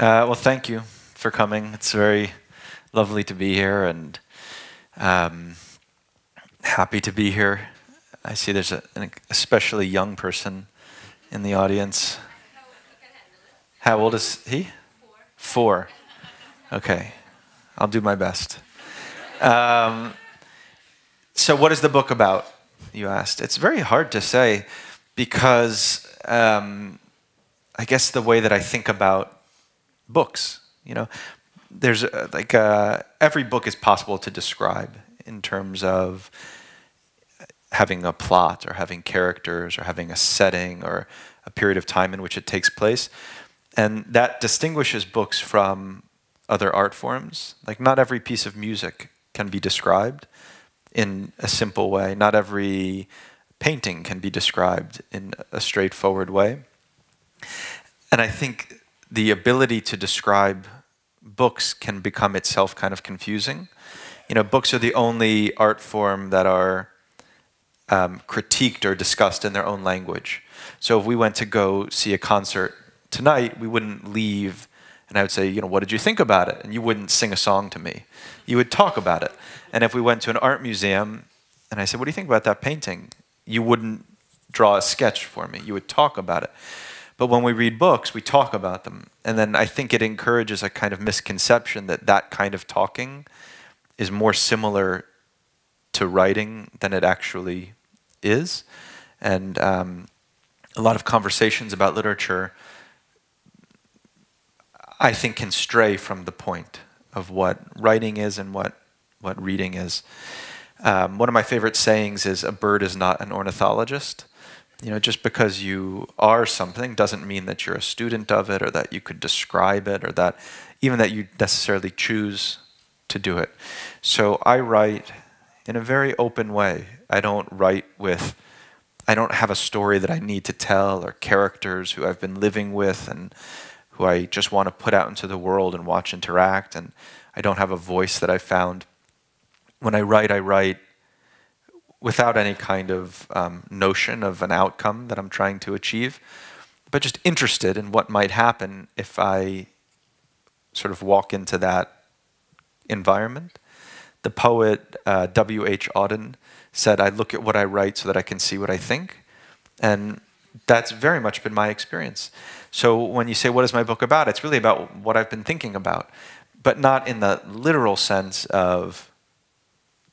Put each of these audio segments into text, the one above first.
Well, thank you for coming. It's very lovely to be here, and happy to be here. I see there's an especially young person in the audience. How old is he? 4. Okay, I'll do my best. So what is the book about, you asked? It's very hard to say because I guess the way that I think about books, there's every book is possible to describe in terms of having a plot or having characters or having a setting or a period of time in which it takes place. And that distinguishes books from other art forms. Like, not every piece of music can be described in a simple way. Not every painting can be described in a straightforward way. And I think the ability to describe books can become itself kind of confusing. Books are the only art form that are critiqued or discussed in their own language. So if we went to go see a concert tonight, we wouldn't leave and I would say, what did you think about it? And you wouldn't sing a song to me. You would talk about it. And if we went to an art museum and I said, what do you think about that painting? You wouldn't draw a sketch for me. You would talk about it. But when we read books, we talk about them. And then I think it encourages a kind of misconception that that kind of talking is more similar to writing than it actually is. And a lot of conversations about literature, I think, can stray from the point of what writing is and what reading is. One of my favorite sayings is, a bird is not an ornithologist. Just because you are something doesn't mean that you're a student of it or that you could describe it or that even that you necessarily choose to do it. So I write in a very open way. I don't have a story that I need to tell or characters who I've been living with and who I just want to put out into the world and watch interact, and I don't have a voice that I've found. When I write without any kind of notion of an outcome that I'm trying to achieve, but just interested in what might happen if I sort of walk into that environment. The poet W.H. Auden said, I look at what I write so that I can see what I think. And that's very much been my experience. So when you say, what is my book about? It's really about what I've been thinking about, but not in the literal sense of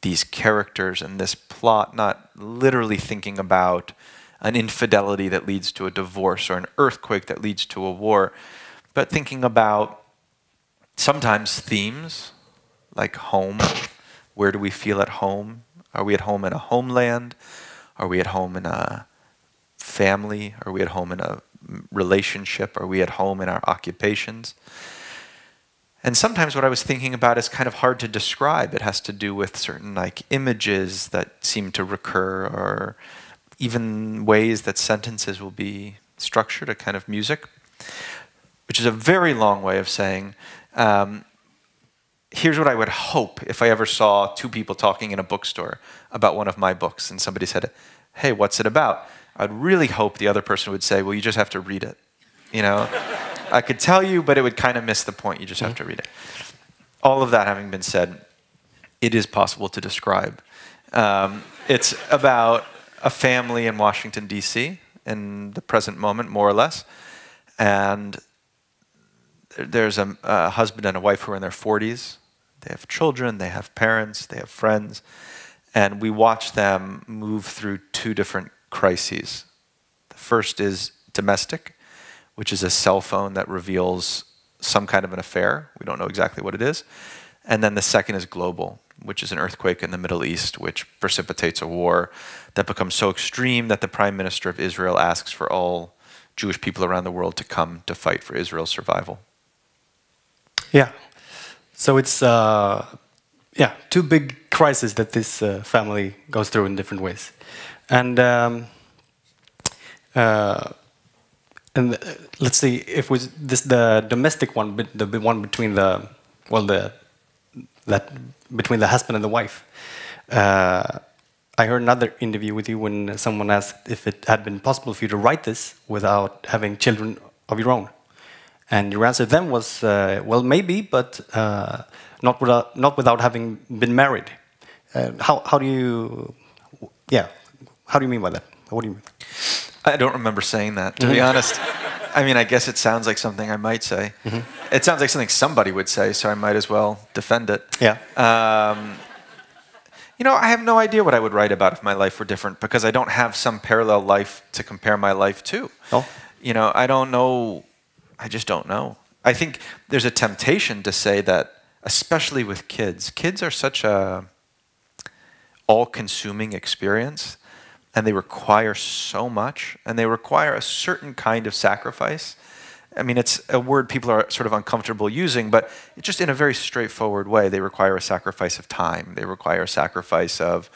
these characters and this plot, not literally thinking about an infidelity that leads to a divorce or an earthquake that leads to a war, but thinking about sometimes themes like home. Where do we feel at home? Are we at home in a homeland? Are we at home in a family? Are we at home in a relationship? Are we at home in our occupations? And sometimes what I was thinking about is kind of hard to describe. It has to do with certain images that seem to recur, or even ways that sentences will be structured, a kind of music, which is a very long way of saying, here's what I would hope if I ever saw 2 people talking in a bookstore about one of my books and somebody said, hey, what's it about? I'd really hope the other person would say, well, you just have to read it. I could tell you, but it would kind of miss the point. You just have to read it. All of that having been said, it is possible to describe. It's about a family in Washington, D.C. in the present moment, more or less. And there's a husband and a wife who are in their 40s. They have children, they have parents, they have friends. And we watch them move through 2 different crises. The first is domestic, which is a cell phone that reveals some kind of an affair. We don't know exactly what it is. And then the second is global, which is an earthquake in the Middle East, which precipitates a war that becomes so extreme that the Prime Minister of Israel asks for all Jewish people around the world to come to fight for Israel's survival. Yeah. So it's 2 big crises that this family goes through in different ways. And let's see, if was this the domestic one, the one between between the husband and the wife. I heard another interview with you when someone asked if it had been possible for you to write this without having children of your own. And your answer then was, well, maybe, but not without having been married. How do you, yeah, how do you mean by that? What do you mean? I don't remember saying that, to be honest. I mean, I guess it sounds like something I might say. It sounds like something somebody would say, so I might as well defend it. Yeah. You know, I have no idea what I would write about if my life were different, because I don't have some parallel life to compare my life to. Oh. You know, I don't know. I just don't know. I think there's a temptation to say that, especially with kids are such a all-consuming experience, and they require so much, and they require a certain kind of sacrifice. I mean, it's a word people are sort of uncomfortable using, but just in a very straightforward way, they require a sacrifice of time. They require a sacrifice of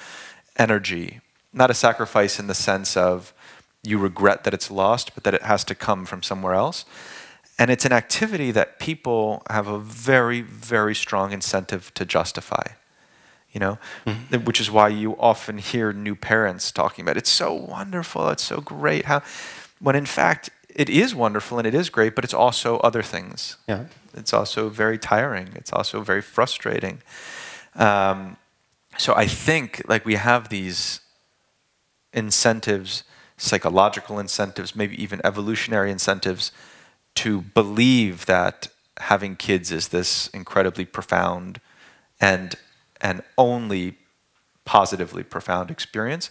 energy. Not a sacrifice in the sense of you regret that it's lost, but that it has to come from somewhere else. And it's an activity that people have a very, very strong incentive to justify. You know, which is why you often hear new parents talking about, it's so wonderful, it's so great. How, when in fact, it is wonderful and it is great, but it's also other things. Yeah. It's also very tiring. It's also very frustrating. So I think like we have these incentives, psychological incentives, maybe even evolutionary incentives, to believe that having kids is this incredibly profound and only positively profound experience,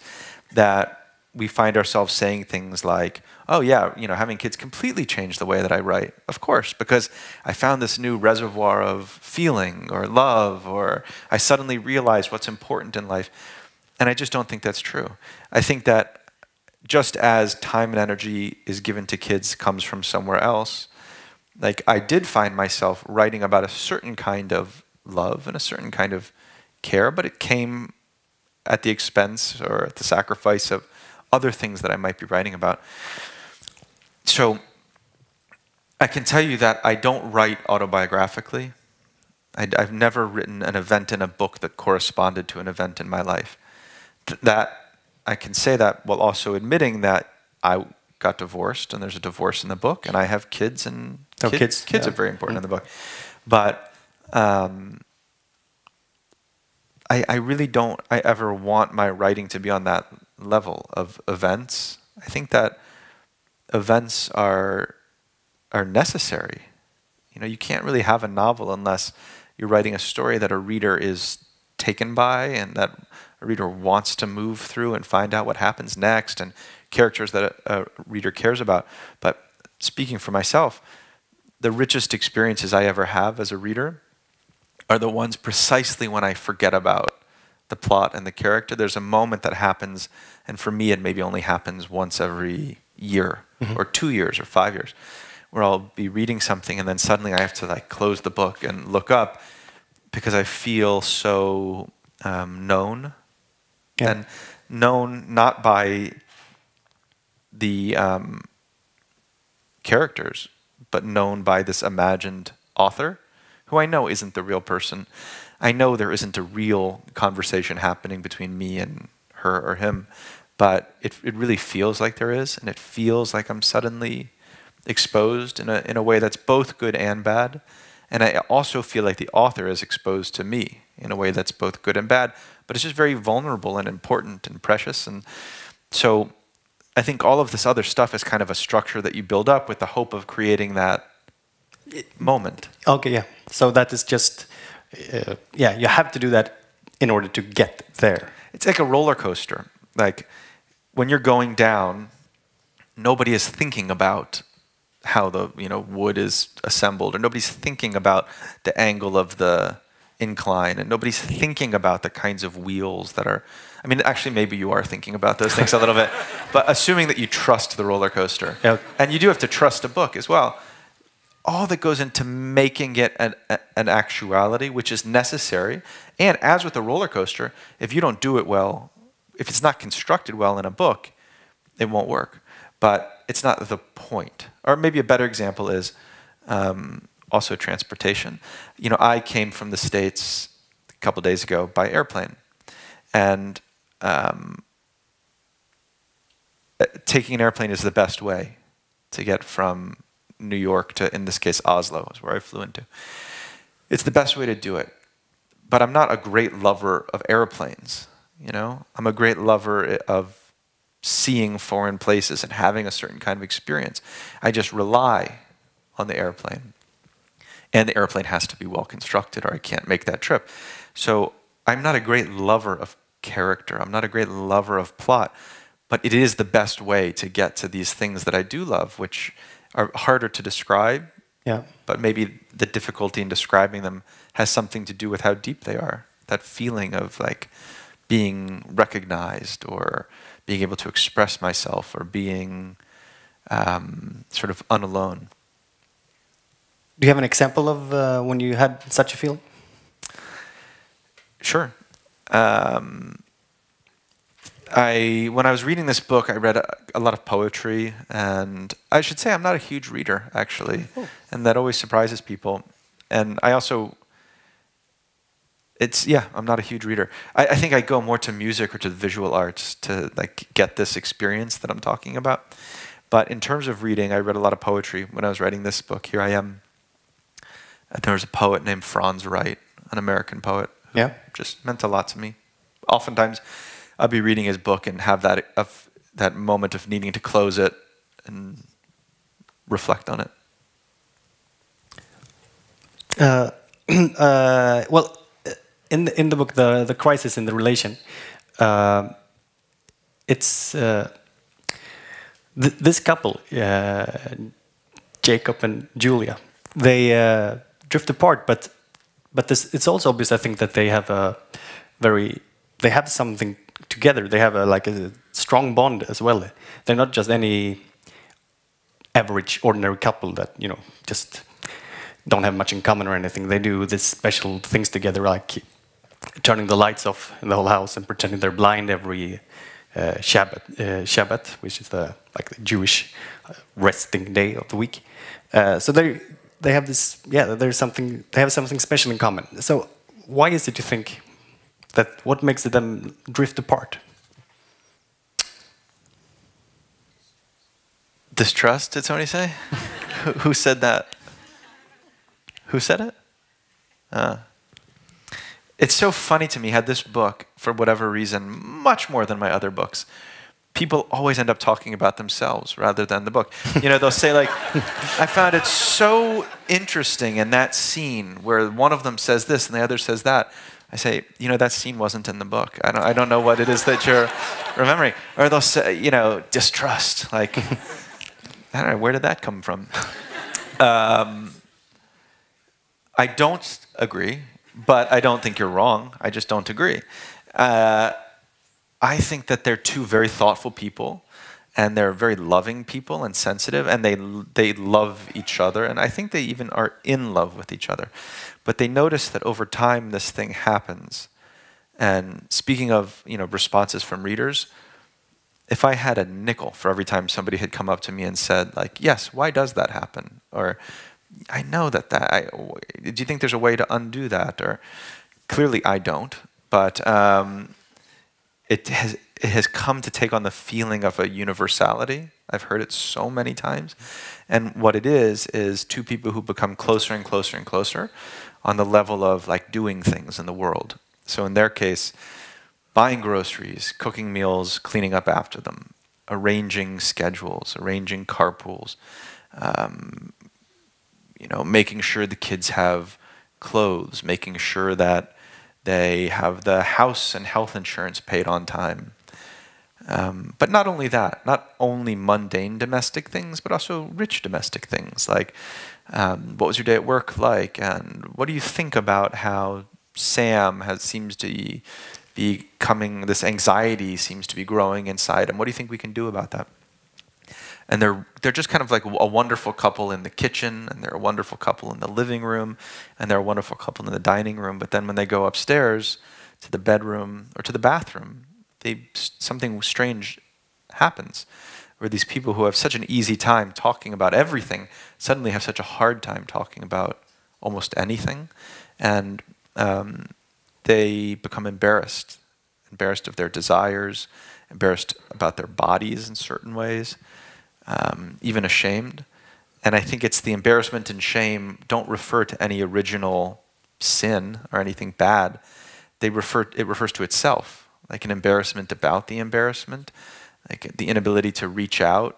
that we find ourselves saying things like, oh yeah, you know, having kids completely changed the way that I write. Of course, because I found this new reservoir of feeling or love, or I suddenly realized what's important in life. And I just don't think that's true. I think that just as time and energy is given to kids comes from somewhere else, like I did find myself writing about a certain kind of love and a certain kind of care, but it came at the expense or at the sacrifice of other things that I might be writing about. So I can tell you that I don't write autobiographically. I've never written an event in a book that corresponded to an event in my life. That I can say that while also admitting that I got divorced, and there's a divorce in the book, and I have kids, and kids yeah. are very important in the book. But I really don't ever want my writing to be on that level of events. I think that events are necessary. You know, you can't really have a novel unless you're writing a story that a reader is taken by, and that a reader wants to move through and find out what happens next, and characters that a reader cares about. But speaking for myself, the richest experiences I ever have as a reader are the ones precisely when I forget about the plot and the character. There's a moment that happens, and for me it maybe only happens once every year, or 2 years or 5 years, where I'll be reading something and then suddenly I have to like close the book and look up because I feel so known. Yeah. And known not by the characters, but known by this imagined author, who I know isn't the real person. I know there isn't a real conversation happening between me and her or him, but it really feels like there is, and it feels like I'm suddenly exposed in a way that's both good and bad. And I also feel like the author is exposed to me in a way that's both good and bad, but it's just very vulnerable and important and precious. And so I think all of this other stuff is kind of a structure that you build up with the hope of creating that moment. Okay, yeah. So that is just, yeah, you have to do that in order to get there. It's like a roller coaster. Like when you're going down, nobody is thinking about how the wood is assembled, or nobody's thinking about the angle of the incline, and nobody's thinking about the kinds of wheels that are, I mean, actually maybe you are thinking about those things a little bit, but assuming that you trust the roller coaster, and you do have to trust a book as well, all that goes into making it an actuality, which is necessary. And as with the roller coaster, if you don't do it well, if it's not constructed well in a book, it won't work. But it's not the point. Or maybe a better example is also transportation. You know, I came from the States a couple days ago by airplane. And taking an airplane is the best way to get from New York to, in this case, Oslo, is where I flew into. It's the best way to do it. But I'm not a great lover of airplanes, you know? I'm a great lover of seeing foreign places and having a certain kind of experience. I just rely on the airplane. And the airplane has to be well constructed or I can't make that trip. So I'm not a great lover of character. I'm not a great lover of plot. But it is the best way to get to these things that I do love, which are harder to describe. Yeah. But maybe the difficulty in describing them has something to do with how deep they are. That feeling of like being recognized or being able to express myself or being sort of unalone. Do you have an example of when you had such a feeling? Sure. When I was reading this book, I read a lot of poetry, and I should say I'm not a huge reader, actually, and that always surprises people. And I also, I'm not a huge reader. I think I go more to music or to the visual arts to like get this experience that I'm talking about. But in terms of reading, I read a lot of poetry when I was writing this book. Here I am. There was a poet named Franz Wright, an American poet, who just meant a lot to me. Oftentimes, I'll be reading his book and have that moment of needing to close it and reflect on it. Well, in the book, the crisis in the relation, it's this couple, Jacob and Julia. They drift apart, but it's also obvious, I think, that they have they have something together. They have a strong bond as well. They're not just any average, ordinary couple that, you know, just don't have much in common or anything. They do these special things together, like turning the lights off in the whole house and pretending they're blind every Shabbat, which is the Jewish resting day of the week. So they have this, they have something special in common. So why is it, you think, that what makes them drift apart? Distrust, did somebody say? Who said that? Who said it? It's so funny to me how this book, for whatever reason, much more than my other books, people always end up talking about themselves rather than the book. You know, they'll say like, I found it so interesting in that scene where one of them says this and the other says that. I say, you know, that scene wasn't in the book. I don't know what it is that you're remembering. Or they'll say, you know, distrust. Like, I don't know, where did that come from? I don't agree, but I don't think you're wrong. I just don't agree. I think that they're two very thoughtful people, and they're very loving people and sensitive, and they love each other, and I think they even are in love with each other. But they notice that over time this thing happens. And speaking of, you know, responses from readers, if I had a nickel for every time somebody had come up to me and said, like, yes, why does that happen? Or, I know that do you think there's a way to undo that? Or, clearly I don't, but it has come to take on the feeling of a universality. I've heard it so many times. And what it is two people who become closer and closer and closer on the level of like doing things in the world. So in their case, buying groceries, cooking meals, cleaning up after them, arranging schedules, arranging carpools, you know, making sure the kids have clothes, making sure that they have the house and health insurance paid on time. But not only that, not only mundane domestic things, but also rich domestic things, like what was your day at work like, and what do you think about how Sam seems to be becoming, this anxiety seems to be growing inside him. What do you think we can do about that? And they're just kind of like a wonderful couple in the kitchen, and they're a wonderful couple in the living room, and they're a wonderful couple in the dining room. But then when they go upstairs to the bedroom or to the bathroom, something strange happens, where these people who have such an easy time talking about everything suddenly have such a hard time talking about almost anything, and they become embarrassed of their desires, embarrassed about their bodies in certain ways, even ashamed. And I think it's the embarrassment and shame don't refer to any original sin or anything bad. It refers to itself, like an embarrassment about the embarrassment, like the inability to reach out.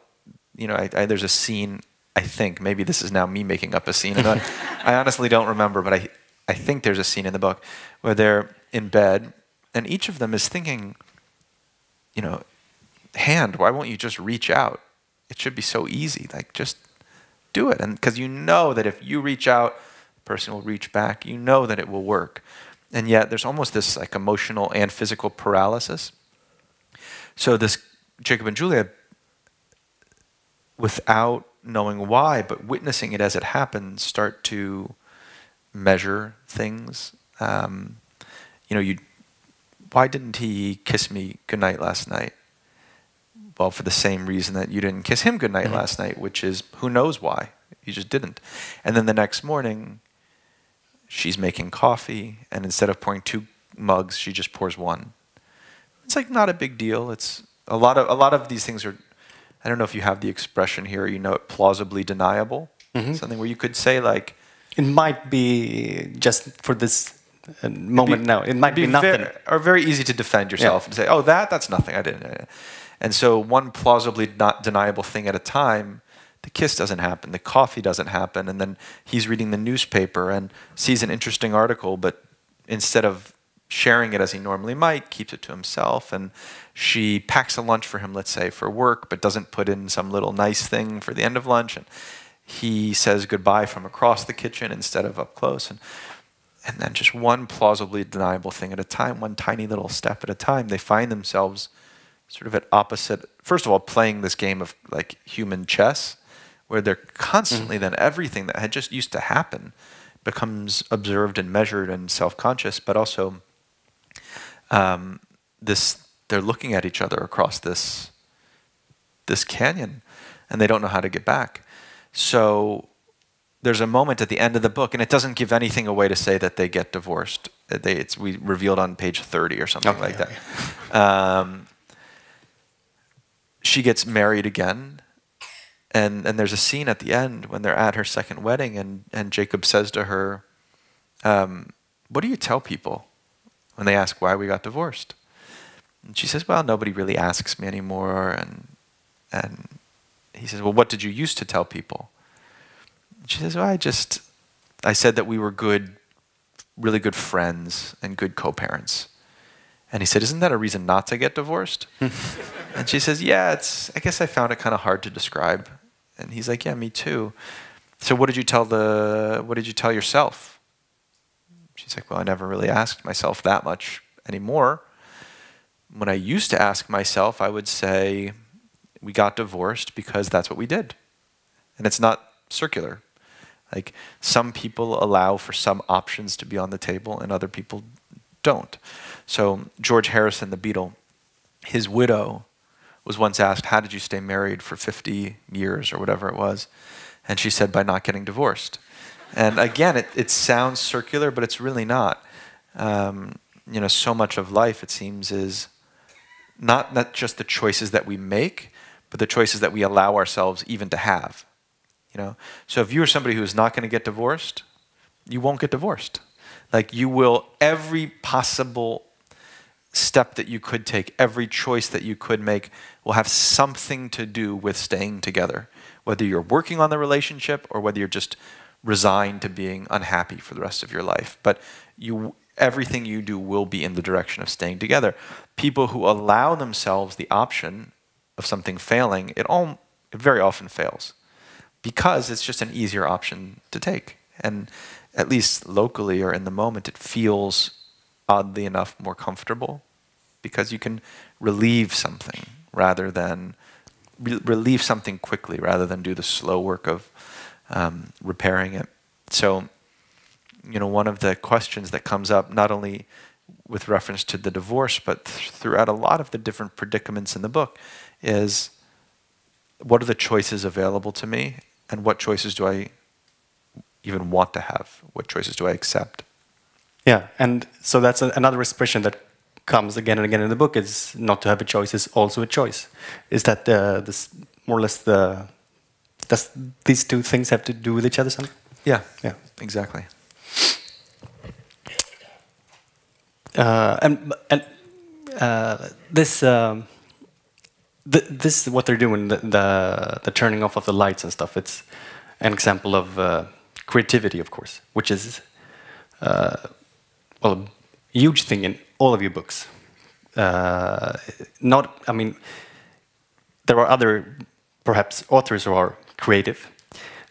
You know, there's a scene, I think, maybe this is now me making up a scene, and I honestly don't remember, but I think there's a scene in the book where they're in bed, and each of them is thinking, you know, Hand, why won't you just reach out? It should be so easy, like just do it. And because you know that if you reach out, the person will reach back. You know that it will work. And yet there's almost this like emotional and physical paralysis. So this Jacob and Julia, without knowing why, but witnessing it as it happens, start to measure things. You know, why didn't he kiss me goodnight last night? Well, for the same reason that you didn't kiss him goodnight last night, which is who knows why. You just didn't. And then the next morning, she's making coffee, and instead of pouring 2 mugs, she just pours 1. It's like not a big deal. It's a lot of these things are, I don't know if you have the expression here, you know, plausibly deniable. Something where you could say like, it might be just for this moment now. It might be nothing. Or very easy to defend yourself and say, oh, that's nothing. I didn't. And so one plausibly not deniable thing at a time, the kiss doesn't happen, the coffee doesn't happen, and then he's reading the newspaper and sees an interesting article, but instead of sharing it as he normally might, keeps it to himself, and she packs a lunch for him, let's say, for work, but doesn't put in some little nice thing for the end of lunch, and he says goodbye from across the kitchen instead of up close, and then just one plausibly deniable thing at a time, one tiny little step at a time, they find themselves sort of at opposite, first of all, playing this game of like human chess, where they're constantly then everything that had just used to happen becomes observed and measured and self-conscious, but also they're looking at each other across this canyon, and they don't know how to get back. So there's a moment at the end of the book, and it doesn't give anything away to say that they get divorced. We revealed on page 30 or something like that. She gets married again, and there's a scene at the end when they're at her second wedding, and Jacob says to her, what do you tell people when they ask why we got divorced? And she says, well, nobody really asks me anymore. And he says, well, what did you used to tell people? And she says, well, I said that we were really good friends and good co-parents. And he said, isn't that a reason not to get divorced? And she says, yeah, I guess I found it kind of hard to describe. And he's like, yeah, me too. So what did you tell yourself? She's like, well, I never really asked myself that much anymore. When I used to ask myself, I would say, we got divorced because that's what we did. And it's not circular. Like, some people allow for some options to be on the table and other people don't. So George Harrison, the Beatle, his widow was once asked, how did you stay married for 50 years or whatever it was? And she said, by not getting divorced. And again, it sounds circular, but it's really not. You know, so much of life, it seems, is not just the choices that we make, but the choices that we allow ourselves even to have. You know, so if you're somebody who's not going to get divorced, you won't get divorced. Like, you will, every possible step that you could take, every choice that you could make will have something to do with staying together. Whether you're working on the relationship or whether you're just resigned to being unhappy for the rest of your life. But everything you do will be in the direction of staying together. People who allow themselves the option of something failing, it very often fails. Because it's just an easier option to take. And at least locally or in the moment, it feels, oddly enough, more comfortable because you can relieve something rather than relieve something quickly rather than do the slow work of repairing it. So, you know, one of the questions that comes up, not only with reference to the divorce, but throughout a lot of the different predicaments in the book, is what are the choices available to me, and what choices do I even want to have? What choices do I accept? Yeah, and so that's another expression that comes again and again in the book, is not to have a choice is also a choice. Is that this more or less the Does these two things have to do with each other somehow? Yeah, Yeah. exactly. This this what they're doing, the turning off of the lights and stuff. It's an example of creativity, of course, which is well, a huge thing in all of your books. Not, I mean, there are other perhaps authors who are creative,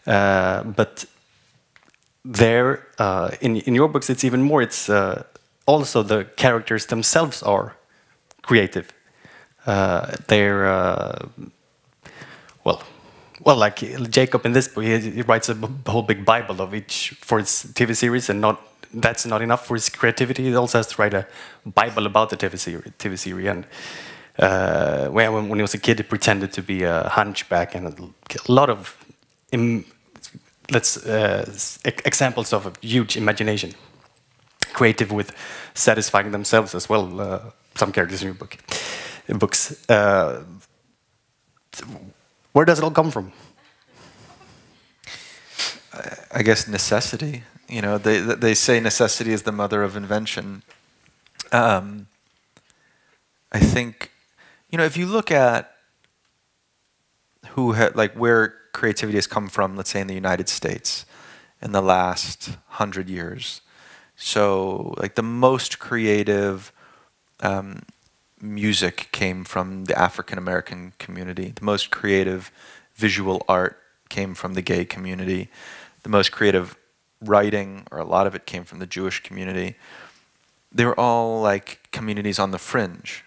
but there in your books it's even more. It's also the characters themselves are creative. They're well, like Jacob in this book, he writes a whole big Bible of each for his TV series, and that's not enough for his creativity. He also has to write a Bible about the TV series. And when he was a kid, he pretended to be a hunchback, and a lot of examples of a huge imagination, creative with satisfying themselves as well. Some characters in your books. Where does it all come from? I guess necessity. You know, they say necessity is the mother of invention. I think, you know, if you look at where creativity has come from, let's say in the United States, in the last 100 years. So, like the most creative music came from the African American community. The most creative visual art came from the gay community. The most creative writing, or a lot of it, came from the Jewish community. They were all like communities on the fringe,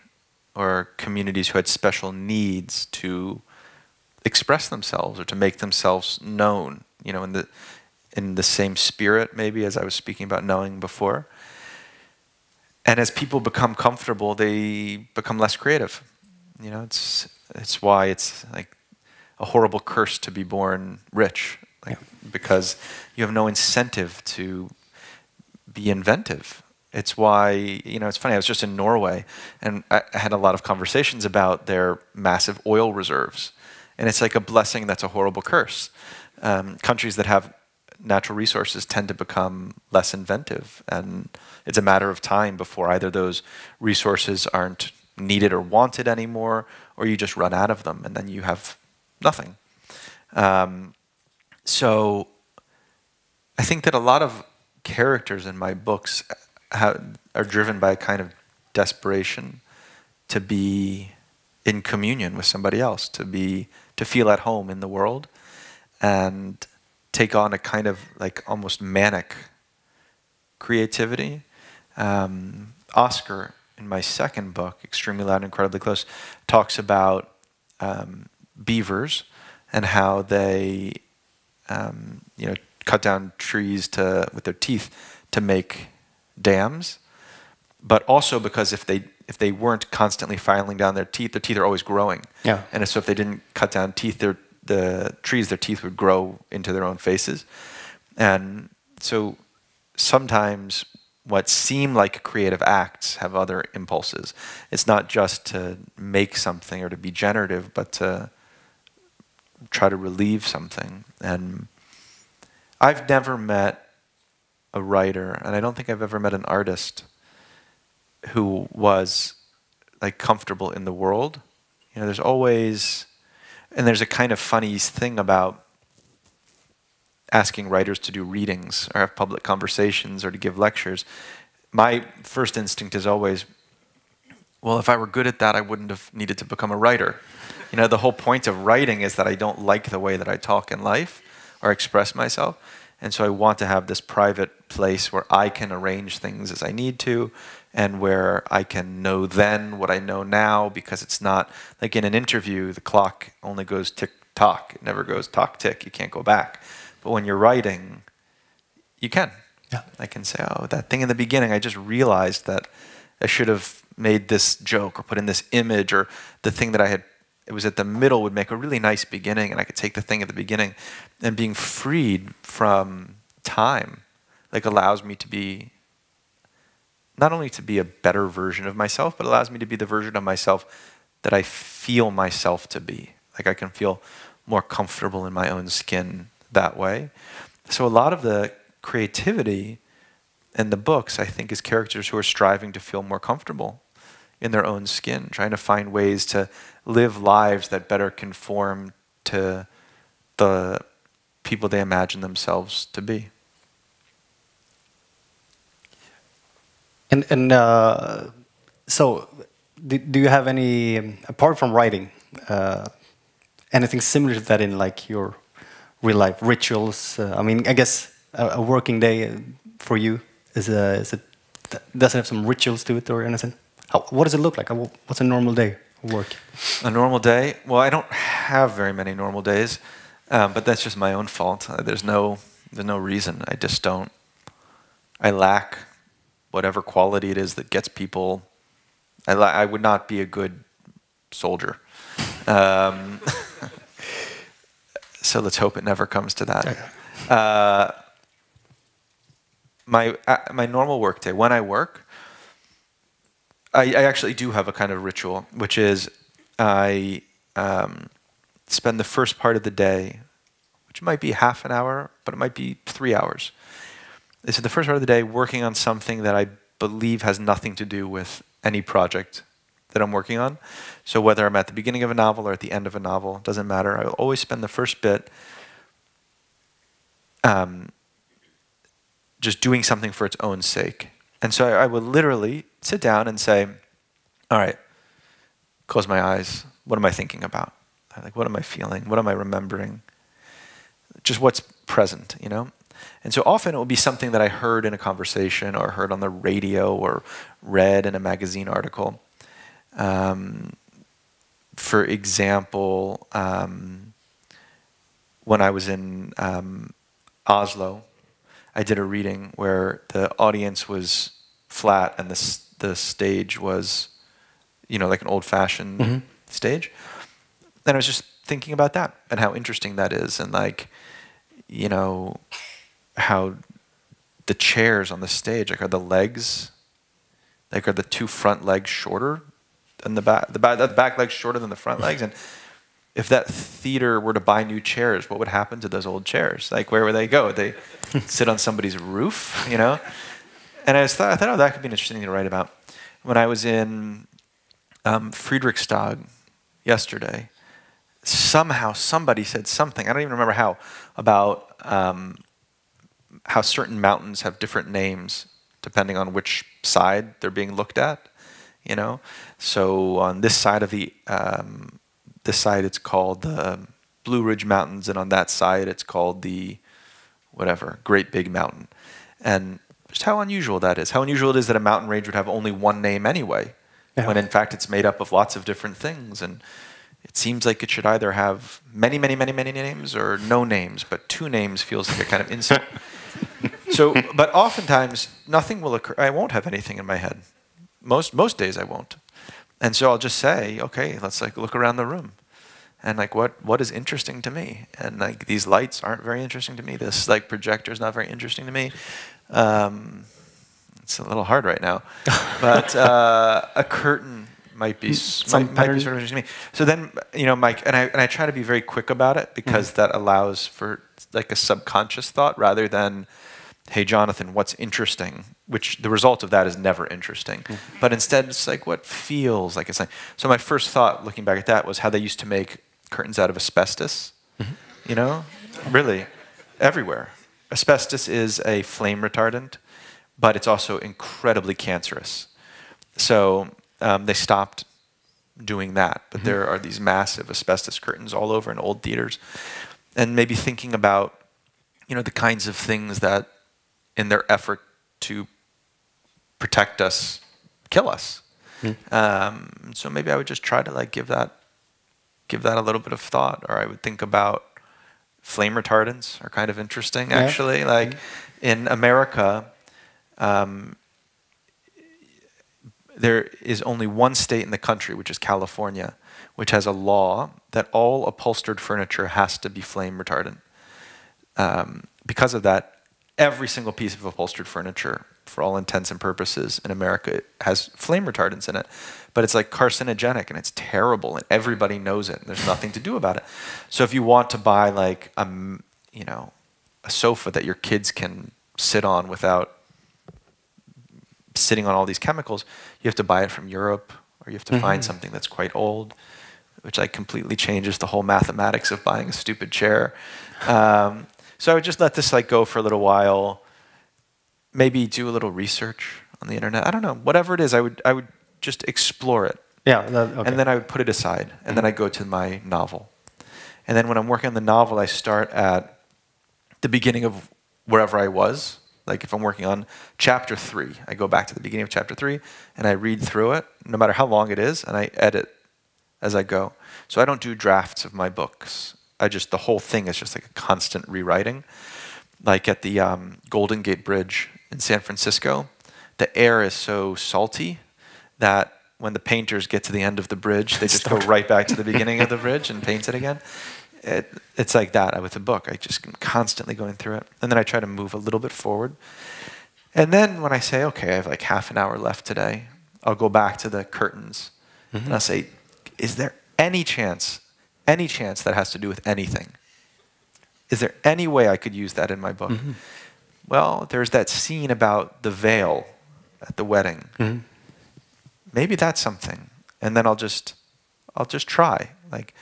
or communities who had special needs to express themselves or to make themselves known, you know, in the same spirit maybe as I was speaking about knowing before. And as people become comfortable, they become less creative. You know, it's why it's like a horrible curse to be born rich, like, because you have no incentive to be inventive. It's why, you know, it's funny, I was just in Norway, and I had a lot of conversations about their massive oil reserves. And it's like a blessing that's a horrible curse. Countries that have natural resources tend to become less inventive, and it's a matter of time before either those resources aren't needed or wanted anymore, or you just run out of them, and then you have nothing. So I think that a lot of characters in my books are driven by a kind of desperation to be in communion with somebody else, to feel at home in the world, and take on a kind of like almost manic creativity. Oscar, in my second book, Extremely Loud and Incredibly Close, talks about beavers and how they you know, cut down trees with their teeth to make dams, but also because if they weren't constantly filing down their teeth are always growing. Yeah. And so if they didn't cut down their teeth would grow into their own faces. And so sometimes what seem like creative acts have other impulses. It's not just to make something or to be generative, but to try to relieve something. And I've never met a writer, and I don't think I've ever met an artist who was like comfortable in the world. You know, there's always, and there's a kind of funny thing about asking writers to do readings or have public conversations or to give lectures. My first instinct is always, well, if I were good at that, I wouldn't have needed to become a writer. You know, the whole point of writing is that I don't like the way that I talk in life or express myself. And so I want to have this private place where I can arrange things as I need to, and where I can know then what I know now, because it's not like in an interview, the clock only goes tick-tock. It never goes tock-tick. You can't go back. But when you're writing, you can. Yeah. I can say, oh, that thing in the beginning, I just realized that I should have made this joke or put in this image, or the thing that it was at the middle would make a really nice beginning, and I could take the thing at the beginning. And being freed from time like allows me to be, not only to be a better version of myself, but allows me to be the version of myself that I feel myself to be. Like I can feel more comfortable in my own skin that way. So a lot of the creativity in the books, I think, is characters who are striving to feel more comfortable in their own skin, trying to find ways to live lives that better conform to the people they imagine themselves to be. And so, do you have any, apart from writing, anything similar to that in like your real life rituals? I mean, I guess a working day for you does it have some rituals to it or anything? What does it look like? What's a normal day of work? A normal day? Well, I don't have very many normal days, but that's just my own fault. There's no reason. I just don't. I lack whatever quality it is that gets people. I would not be a good soldier. So let's hope it never comes to that. My normal work day, when I work, I actually do have a kind of ritual, which is I spend the first part of the day, which might be half an hour, but it might be 3 hours. This is the first part of the day working on something that I believe has nothing to do with any project that I'm working on. So whether I'm at the beginning of a novel or at the end of a novel, doesn't matter. I'll always spend the first bit just doing something for its own sake. And so I would literally sit down and say, all right, close my eyes. What am I thinking about? Like, what am I feeling? What am I remembering? Just what's present, you know? And so often it will be something that I heard in a conversation or heard on the radio or read in a magazine article. For example, when I was in Oslo, I did a reading where the audience was flat and the stage was, you know, like an old-fashioned stage. And I was just thinking about that and how interesting that is, and like, you know, how the chairs on the stage, like, are the legs, like, are the two front legs shorter than the back legs shorter than the front legs? And if that theater were to buy new chairs, what would happen to those old chairs? Like, where would they go? Would they sit on somebody's roof, you know? And I thought, oh, that could be an interesting thing to write about. When I was in Friedrichstad yesterday, somehow somebody said something, I don't even remember how, about how certain mountains have different names depending on which side they're being looked at, you know? So on this side of this side it's called the Blue Ridge Mountains, and on that side it's called the whatever, Great Big Mountain. And just how unusual that is. How unusual it is that a mountain range would have only one name anyway, when in fact it's made up of lots of different things. And it seems like it should either have many, many, many, many names or no names, but two names feels like a kind of insult. So, but oftentimes nothing will occur. I won't have anything in my head. Most days I won't. And so I'll just say, okay, let's like look around the room. And like, what is interesting to me? And like, these lights aren't very interesting to me. This like projector is not very interesting to me. It's a little hard right now, but a curtain might be sort of interesting to me. So then, you know, Mike, and I try to be very quick about it, because that allows for like a subconscious thought rather than, hey, Jonathan, what's interesting? Which the result of that is never interesting. But instead, it's like what feels like it's like. So my first thought, looking back at that, was how they used to make curtains out of asbestos. You know, really, everywhere. Asbestos is a flame retardant, but it's also incredibly cancerous. So they stopped doing that. But there are these massive asbestos curtains all over in old theaters. And maybe thinking about, you know, the kinds of things that, in their effort to protect us, kill us. So maybe I would just try to like give that a little bit of thought. Or I would think about flame retardants are kind of interesting, actually. Like in America, there is only one state in the country, which is California, which has a law that all upholstered furniture has to be flame retardant. Because of that, every single piece of upholstered furniture for all intents and purposes in America, it has flame retardants in it. But it's like carcinogenic and it's terrible and everybody knows it and there's nothing to do about it. So if you want to buy like a sofa that your kids can sit on without sitting on all these chemicals, you have to buy it from Europe, or you have to find something that's quite old, which like completely changes the whole mathematics of buying a stupid chair. So I would just let this like go for a little while, maybe do a little research on the internet. I don't know, whatever it is, I would just explore it. Yeah. Okay. And then I would put it aside, and then I go to my novel. And then when I'm working on the novel, I start at the beginning of wherever I was. Like if I'm working on chapter 3, I go back to the beginning of chapter 3 and I read through it, no matter how long it is, and I edit as I go. So I don't do drafts of my books. The whole thing is just like a constant rewriting. Like at the Golden Gate Bridge in San Francisco, the air is so salty that when the painters get to the end of the bridge, they just go right back to the beginning of the bridge and paint it again. It's like that with a book. I just am constantly going through it. And then I try to move a little bit forward. And then when I say, okay, I have like half an hour left today, I'll go back to the curtains. And I'll say, is there any chance that has to do with anything? Is there any way I could use that in my book? Well, there's that scene about the veil at the wedding. Maybe that's something. And then I'll just try. Like,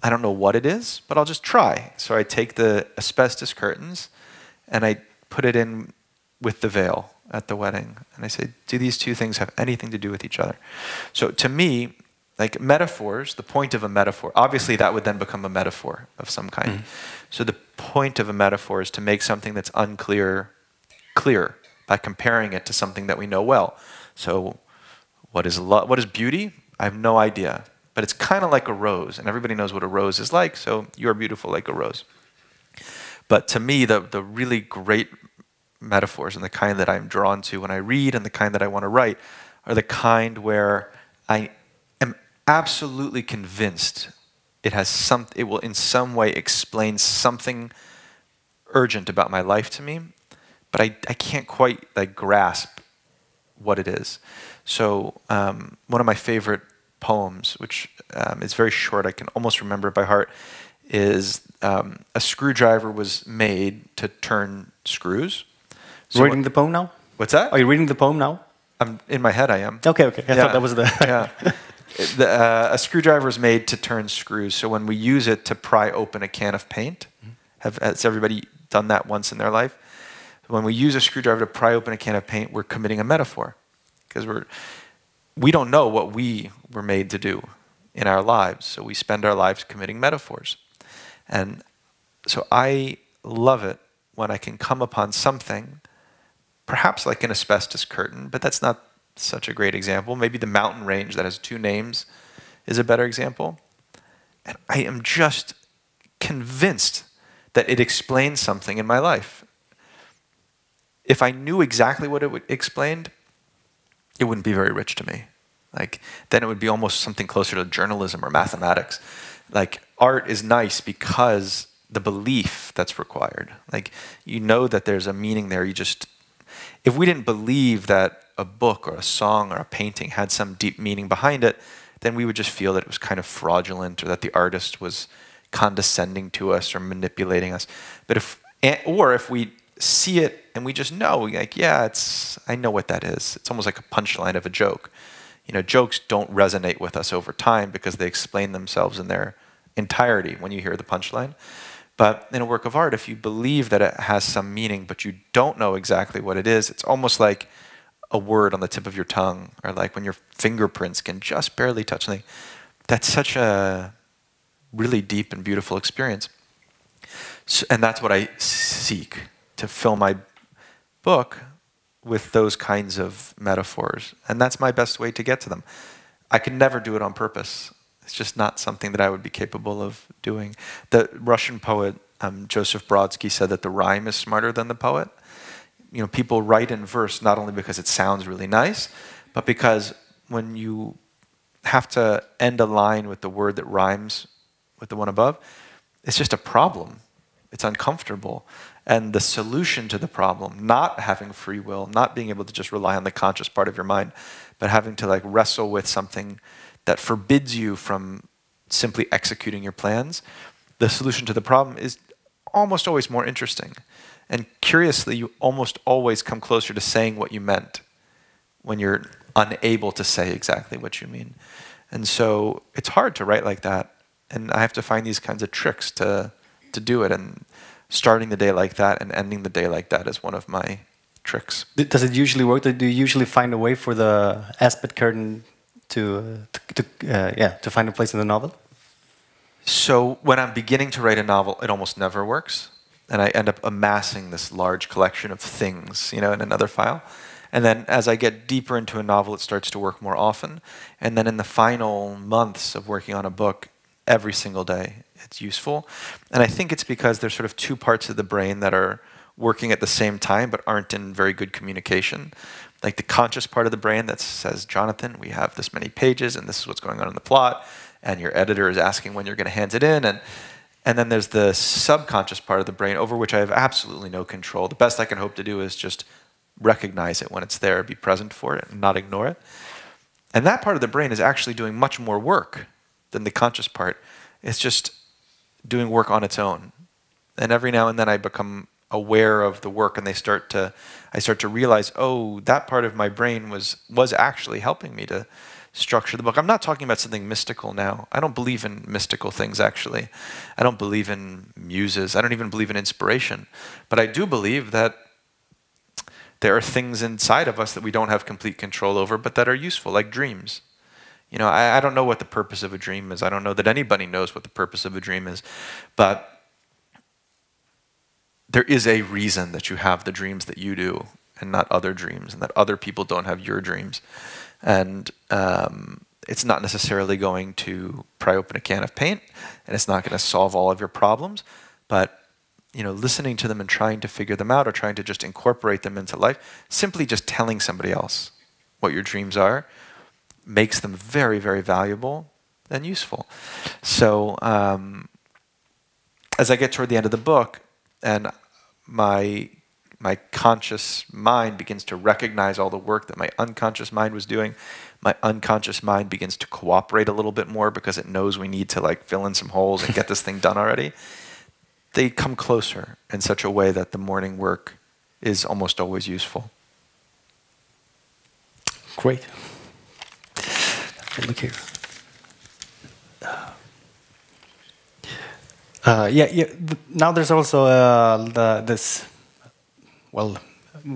I don't know what it is, but I'll just try. So I take the asbestos curtains and I put it in with the veil at the wedding. And I say, do these two things have anything to do with each other? So to me, like metaphors, the point of a metaphor, obviously that would then become a metaphor of some kind. So the point of a metaphor is to make something that's unclear clear by comparing it to something that we know well. So what is beauty? I have no idea. But it's kind of like a rose, and everybody knows what a rose is like, so you're beautiful like a rose. But to me, the really great metaphors and the kind that I'm drawn to when I read and the kind that I want to write are the kind where I am absolutely convinced it will in some way explain something urgent about my life to me, but I can't quite like grasp what it is. So one of my favorite poems, which is very short, I can almost remember it by heart, is a screwdriver was made to turn screws. So reading the poem now? What's that? Are you reading the poem now? In my head I am. Okay. I thought that was the... A screwdriver is made to turn screws. So when we use it to pry open a can of paint, has everybody done that once in their life? When we use a screwdriver to pry open a can of paint, we're committing a metaphor. Because we don't know what we were made to do in our lives, so we spend our lives committing metaphors. And so I love it when I can come upon something, perhaps like an asbestos curtain, but that's not such a great example. Maybe the mountain range that has 2 names is a better example. And I am just convinced that it explains something in my life. If I knew exactly what it explained, it wouldn't be very rich to me. Like, then it would be almost something closer to journalism or mathematics. Like, art is nice because the belief that's required. Like, you know that there's a meaning there. If we didn't believe that a book or a song or a painting had some deep meaning behind it, then we would just feel that it was kind of fraudulent or that the artist was condescending to us or manipulating us. But if we see it and we just know, like, yeah, I know what that is. It's almost like a punchline of a joke. You know, jokes don't resonate with us over time because they explain themselves in their entirety when you hear the punchline. But in a work of art, if you believe that it has some meaning, but you don't know exactly what it is, it's almost like a word on the tip of your tongue, or like when your fingerprints can just barely touch something. That's such a really deep and beautiful experience. And that's what I seek, to fill my book with those kinds of metaphors. And that's my best way to get to them. I could never do it on purpose. It's just not something that I would be capable of doing. The Russian poet Joseph Brodsky said that the rhyme is smarter than the poet. You know, people write in verse not only because it sounds really nice, but because when you have to end a line with the word that rhymes with the one above, it's just a problem. It's uncomfortable. And the solution to the problem, not having free will, not being able to just rely on the conscious part of your mind, but having to like wrestle with something that forbids you from simply executing your plans, the solution to the problem is almost always more interesting. And curiously, you almost always come closer to saying what you meant when you're unable to say exactly what you mean. And so it's hard to write like that. And I have to find these kinds of tricks to do it. And starting the day like that and ending the day like that is one of my tricks. Does it usually work? Do you usually find a way for the aspect curtain to find a place in the novel? So when I'm beginning to write a novel, it almost never works. And I end up amassing this large collection of things, in another file. And then as I get deeper into a novel, it starts to work more often. And then in the final months of working on a book, every single day, it's useful. And I think it's because there's sort of two parts of the brain that are working at the same time but aren't in very good communication. Like the conscious part of the brain that says, Jonathan, we have this many pages and this is what's going on in the plot. And your editor is asking when you're going to hand it in. And then there's the subconscious part of the brain over which I have absolutely no control. The best I can hope to do is just recognize it when it's there, be present for it, and not ignore it. And that part of the brain is actually doing much more work than the conscious part. It's just doing work on its own. And every now and then I become aware of the work, and I start to realize, oh, that part of my brain was actually helping me to structure the book. I'm not talking about something mystical now. I don't believe in mystical things, actually. I don't believe in muses. I don't even believe in inspiration. But I do believe that there are things inside of us that we don't have complete control over, but that are useful, like dreams. I don't know what the purpose of a dream is. I don't know that anybody knows what the purpose of a dream is. But there is a reason that you have the dreams that you do and not other dreams, and that other people don't have your dreams. And it's not necessarily going to pry open a can of paint, and it's not going to solve all of your problems, but listening to them and trying to figure them out, or trying to just incorporate them into life, simply just telling somebody else what your dreams are, makes them very, very valuable and useful. So as I get toward the end of the book, and my conscious mind begins to recognize all the work that my unconscious mind was doing, my unconscious mind begins to cooperate a little bit more because it knows we need to like fill in some holes and get this thing done already. They come closer in such a way that the morning work is almost always useful. Great. Look here. Now there's also this,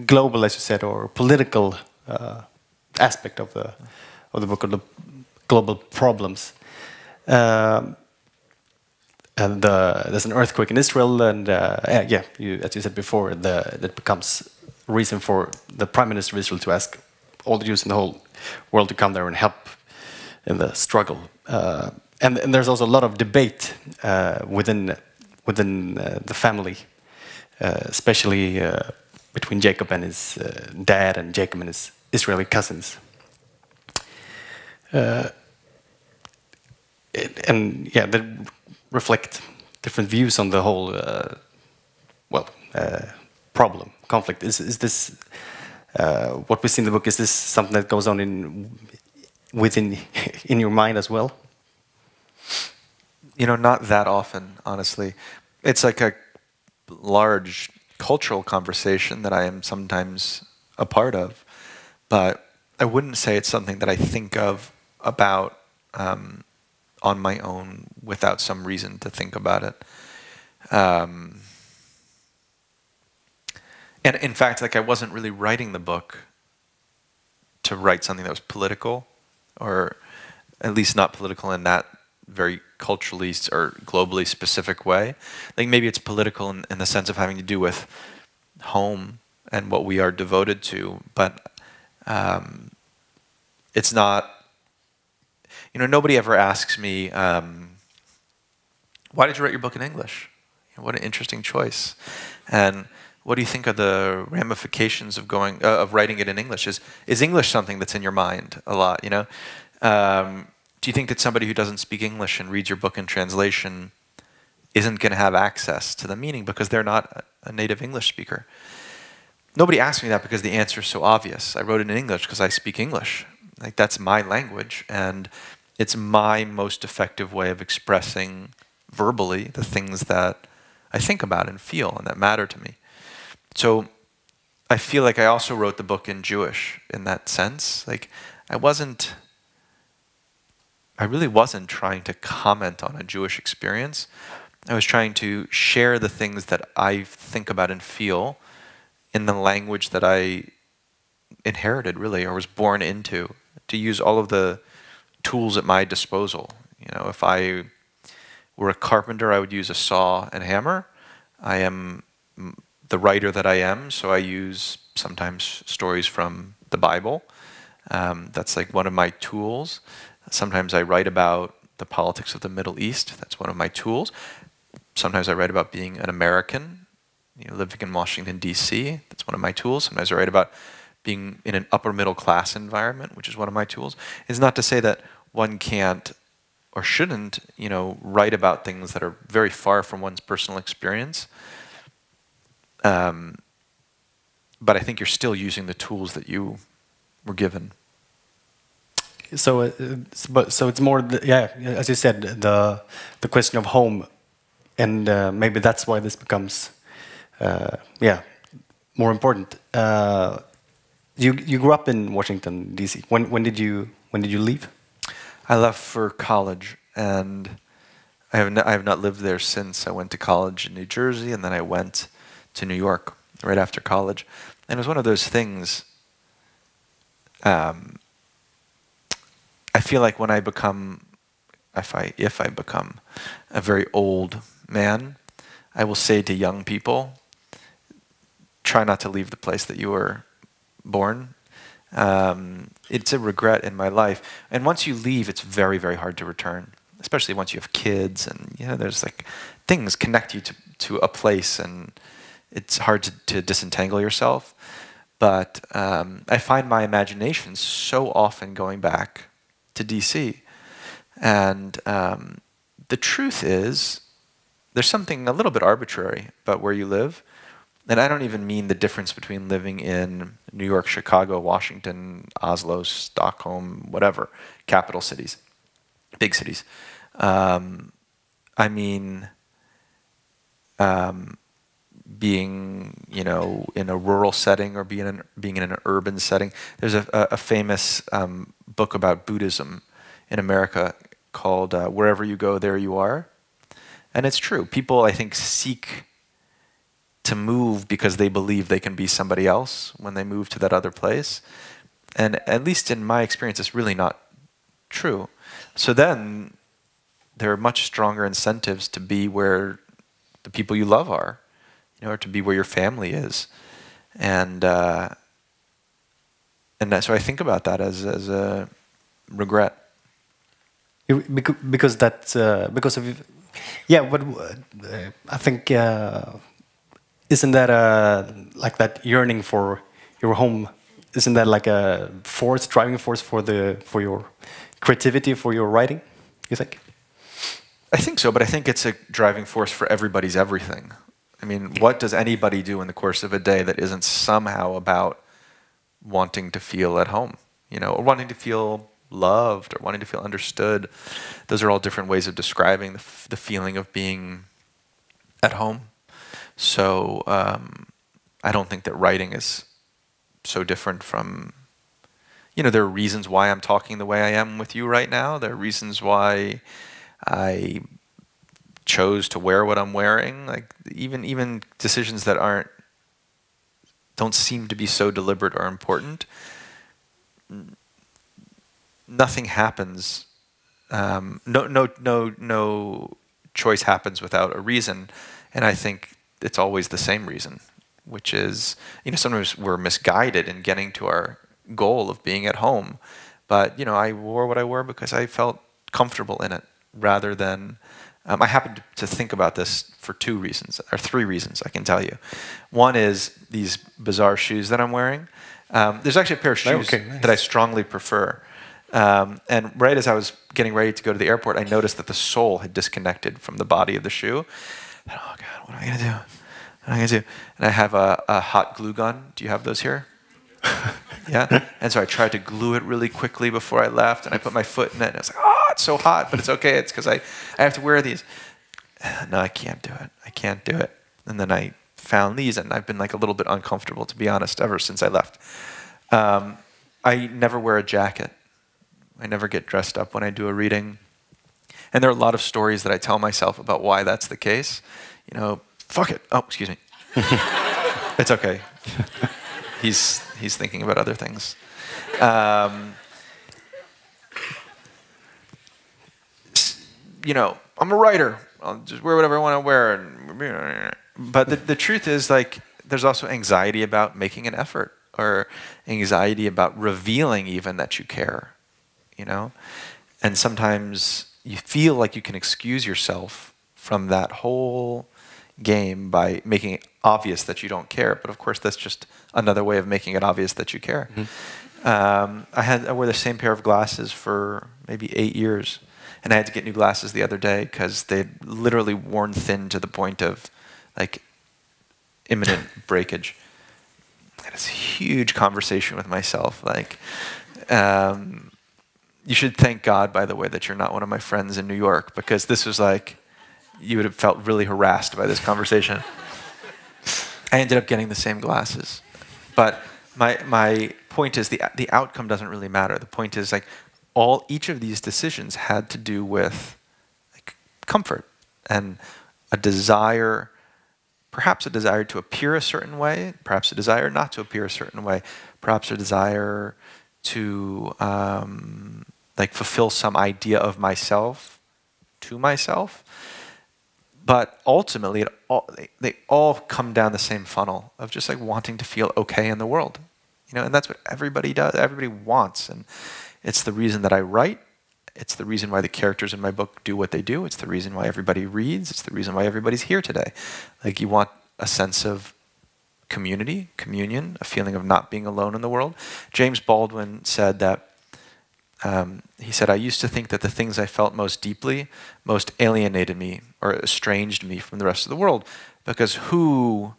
global, as you said, or political aspect of the book, or the global problems. And there's an earthquake in Israel, and as you said before, that becomes a reason for the Prime Minister of Israel to ask all the Jews in the whole world to come there and help in the struggle. And there's also a lot of debate within the family, especially between Jacob and his dad, and Jacob and his Israeli cousins. They reflect different views on the whole problem, conflict. Is this what we see in the book? Is this something that goes on within your mind as well? Not that often, honestly. It's like a large cultural conversation that I am sometimes a part of, but I wouldn't say it's something that I think of about on my own without some reason to think about it. And in fact, like, I wasn't really writing the book to write something that was political, or at least not political in that very culturally or globally specific way. Like, maybe it's political in the sense of having to do with home and what we are devoted to, but it's not, nobody ever asks me, why did you write your book in English? What an interesting choice. And what do you think are the ramifications of writing it in English? Is English something that's in your mind a lot? Do you think that somebody who doesn't speak English and reads your book in translation isn't going to have access to the meaning because they're not a native English speaker. Nobody asked me that because the answer is so obvious. I wrote it in English because I speak English. Like, that's my language, and it's my most effective way of expressing verbally the things that I think about and feel and that matter to me. So I feel like I also wrote the book in Jewish in that sense. Like, I really wasn't trying to comment on a Jewish experience. I was trying to share the things that I think about and feel in the language that I inherited, really, or was born into, to use all of the tools at my disposal. You know, if I were a carpenter, I would use a saw and hammer. I am the writer that I am, so I use sometimes stories from the Bible. That's like one of my tools. Sometimes I write about the politics of the Middle East. That's one of my tools. Sometimes I write about being an American, living in Washington, D.C. That's one of my tools. Sometimes I write about being in an upper middle class environment, which is one of my tools. It's not to say that one can't or shouldn't, write about things that are very far from one's personal experience. But I think you're still using the tools that you were given. So it's more, as you said, the question of home, and maybe that's why this becomes, more important. You grew up in Washington, D.C. When did you leave? I left for college, and I have not lived there since. I went to college in New Jersey, and then I went to New York right after college. And it was one of those things. I feel like when I become, if I become a very old man, I will say to young people, try not to leave the place that you were born. It's a regret in my life. And once you leave, it's very, very hard to return, especially once you have kids, and there's like things connect you to a place, and it's hard to disentangle yourself. But I find my imagination so often going back to DC. And the truth is, there's something a little bit arbitrary about where you live. And I don't even mean the difference between living in New York, Chicago, Washington, Oslo, Stockholm, whatever, capital cities, big cities. I mean being, in a rural setting or being in an urban setting. There's a famous book about Buddhism in America called Wherever You Go, There You Are. And it's true. People, I think, seek to move because they believe they can be somebody else when they move to that other place. And at least in my experience, it's really not true. So then there are much stronger incentives to be where the people you love are, or to be where your family is. And so I think about that as a regret. Because of, but I think, isn't that like that yearning for your home? Isn't that like a driving force for your creativity, for your writing? You think? I think so, but I think it's a driving force for everybody's everything. I mean, what does anybody do in the course of a day that isn't somehow about wanting to feel at home, or wanting to feel loved, or wanting to feel understood? Those are all different ways of describing the feeling of being at home. So I don't think that writing is so different from, there are reasons why I'm talking the way I am with you right now. There are reasons why I chose to wear what I'm wearing. Like even decisions that don't seem to be so deliberate or important. Nothing happens. No choice happens without a reason, and I think it's always the same reason, which is, sometimes we're misguided in getting to our goal of being at home, but I wore what I wore because I felt comfortable in it, rather than. I happen to think about this for 2 reasons, or 3 reasons I can tell you. One is these bizarre shoes that I'm wearing. There's actually a pair of shoes that I strongly prefer. And right as I was getting ready to go to the airport, I noticed that the sole had disconnected from the body of the shoe. And, oh God, what am I going to do? And I have a hot glue gun. Do you have those here? Yeah. And so I tried to glue it really quickly before I left, and I put my foot in it, and I was like, oh, it's so hot, but it's okay. It's because I have to wear these. No, I can't do it. I can't do it. And then I found these, and I've been like a little bit uncomfortable, to be honest, ever since I left. I never wear a jacket. I never get dressed up when I do a reading. And there are a lot of stories that I tell myself about why that's the case. You know, fuck it. Oh, excuse me. It's okay. He's thinking about other things. You know, I'm a writer. I'll just wear whatever I want to wear. But the truth is, like, there's also anxiety about making an effort, or anxiety about revealing even that you care, you know? And sometimes you feel like you can excuse yourself from that whole game by making it obvious that you don't care. But of course, that's just another way of making it obvious that you care. I wore the same pair of glasses for maybe 8 years. And I had to get new glasses the other day because they'd literally worn thin to the point of like imminent breakage. I had this huge conversation with myself. Like, you should thank God, by the way, that you're not one of my friends in New York, because this was like, you would have felt really harassed by this conversation. I ended up getting the same glasses. But my point is the outcome doesn't really matter. The point is, like, each of these decisions had to do with like, comfort and a desire, perhaps a desire to appear a certain way, perhaps a desire not to appear a certain way, perhaps a desire to like fulfill some idea of myself to myself. But ultimately, they all come down the same funnel of just like wanting to feel okay in the world, you know, and that's what everybody does. Everybody wants, and it's the reason that I write. It's the reason why the characters in my book do what they do. It's the reason why everybody reads. It's the reason why everybody's here today. Like, you want a sense of community, communion, a feeling of not being alone in the world. James Baldwin said that, he said, I used to think that the things I felt most deeply, most alienated me or estranged me from the rest of the world, because who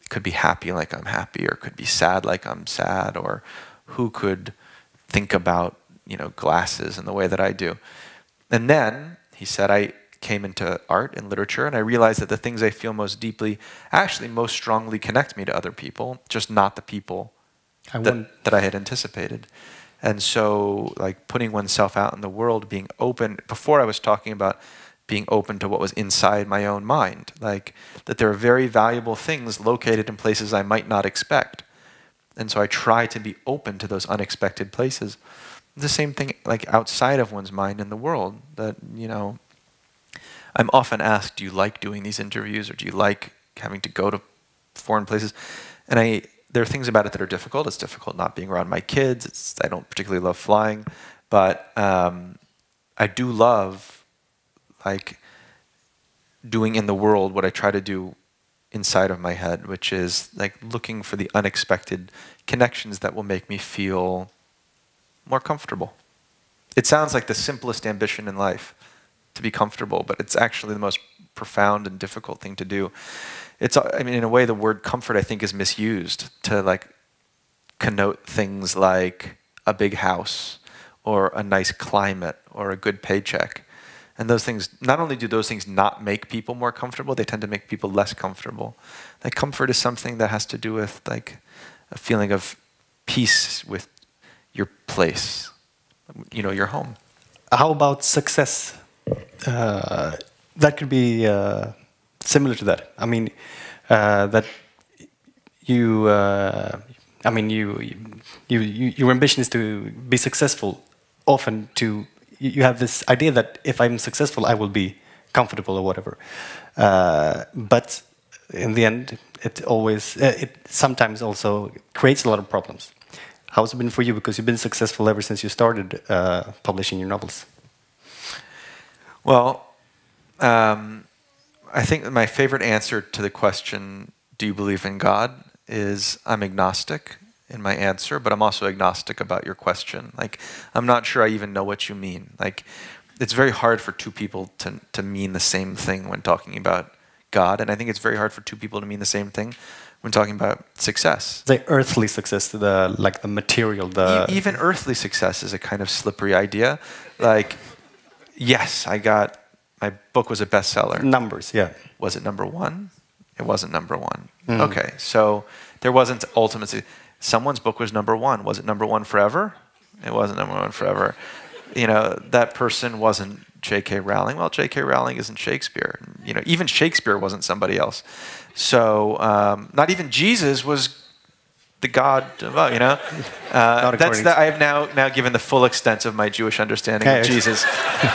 could be happy like I'm happy, or could be sad like I'm sad, or who could think about, you know, glasses in the way that I do. And then, he said, I came into art and literature, and I realized that the things I feel most deeply actually most strongly connect me to other people, just not the people that I had anticipated. And so, like, putting oneself out in the world, being open, before I was talking about being open to what was inside my own mind, like, that there are very valuable things located in places I might not expect. And so I try to be open to those unexpected places. The same thing, like, outside of one's mind in the world, that, you know, I'm often asked, do you like doing these interviews, or do you like having to go to foreign places? And there are things about it that are difficult. It's difficult not being around my kids. I don't particularly love flying, but I do love, like, doing in the world what I try to do inside of my head, which is like looking for the unexpected connections that will make me feel more comfortable. It sounds like the simplest ambition in life, to be comfortable, but it's actually the most profound and difficult thing to do. I mean, in a way, the word comfort, I think, is misused to like connote things like a big house or a nice climate or a good paycheck. And those things, not only do those things not make people more comfortable, they tend to make people less comfortable. Like, comfort is something that has to do with like a feeling of peace with your place, you know, your home. How about success? That could be similar to that. I mean, that you, I mean, your ambition is to be successful. Often, you have this idea that if I'm successful, I will be comfortable or whatever. But in the end, it sometimes also creates a lot of problems. How's it been for you? Because you've been successful ever since you started publishing your novels. Well, I think that my favorite answer to the question, do you believe in God, is I'm agnostic in my answer, but I'm also agnostic about your question. Like, I'm not sure I even know what you mean. Like, it's very hard for two people to mean the same thing when talking about God, and I think it's very hard for two people to mean the same thing when talking about success. The earthly success, like the material, Even earthly success is a kind of slippery idea. Like, yes, my book was a bestseller. Numbers, yeah. Was it number one? It wasn't number one. Okay, so there wasn't ultimately. Someone's book was number one. Was it number one forever? It wasn't number one forever. You know, that person wasn't J.K. Rowling. Well, J.K. Rowling isn't Shakespeare. You know, even Shakespeare wasn't somebody else. So not even Jesus was the God, you know. I have now given the full extent of my Jewish understanding of Jesus.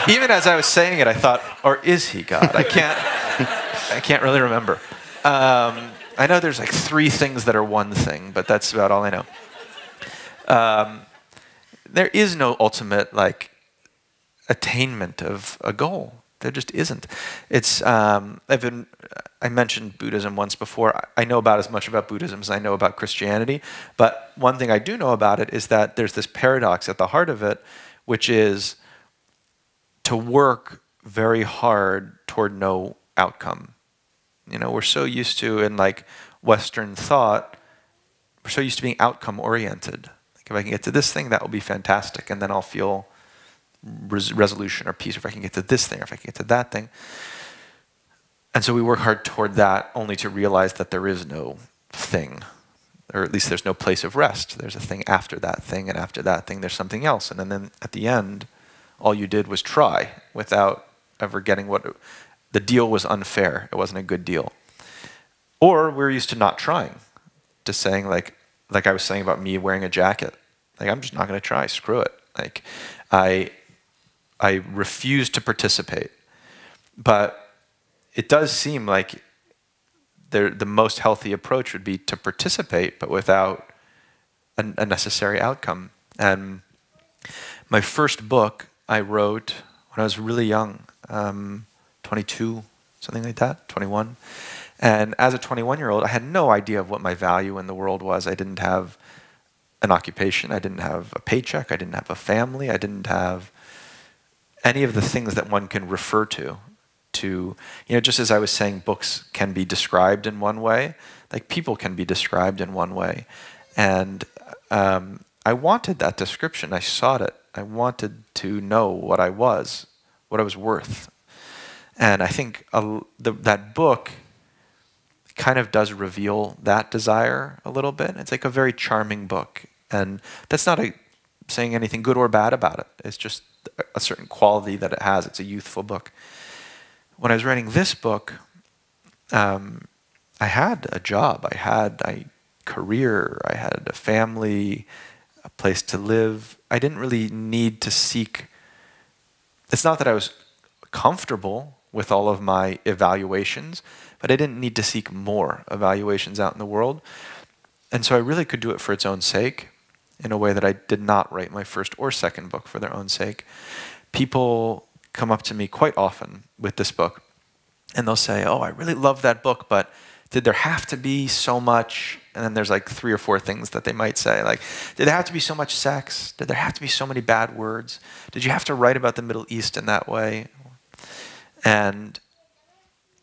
Even as I was saying it, I thought, or is he God? I can't really remember. I know there's like 3 things that are one thing, but that's about all I know. There is no ultimate like attainment of a goal. There just isn't. It's I mentioned Buddhism once before. I know about as much about Buddhism as I know about Christianity, but one thing I do know about it is that there's this paradox at the heart of it, which is to work very hard toward no outcome. You know, we're so used to, in like Western thought, we're so used to being outcome oriented. Like if I can get to this thing, that will be fantastic, and then I'll feel resolution or peace if I can get to this thing, or if I can get to that thing. And so we work hard toward that, only to realize that there is no thing, or at least there's no place of rest. There's a thing after that thing, and after that thing there's something else. And then at the end, all you did was try without ever getting what... The deal was unfair. It wasn't a good deal. Or we're used to not trying, to saying like I was saying about me wearing a jacket. Like, I'm just not going to try. Screw it. Like, I refuse to participate. But it does seem like the most healthy approach would be to participate, but without a necessary outcome. And my first book I wrote when I was really young, 22, something like that, 21. And as a 21-year-old, I had no idea of what my value in the world was. I didn't have an occupation. I didn't have a paycheck. I didn't have a family. I didn't have any of the things that one can refer to, you know, just as I was saying, books can be described in one way, like people can be described in one way. And I wanted that description. I sought it. I wanted to know what I was worth. And I think that book kind of does reveal that desire a little bit. It's like a very charming book. And that's not saying anything good or bad about it. It's just a certain quality that it has. It's a youthful book. When I was writing this book, I had a job. I had a career. I had a family, a place to live. I didn't really need to seek... It's not that I was comfortable with all of my evaluations, but I didn't need to seek more evaluations out in the world. And so I really could do it for its own sake, in a way that I did not write my first or second book for their own sake. People come up to me quite often with this book, and they'll say, oh, I really love that book, but did there have to be so much? And then there's like 3 or 4 things that they might say, like, did there have to be so much sex? Did there have to be so many bad words? Did you have to write about the Middle East in that way? And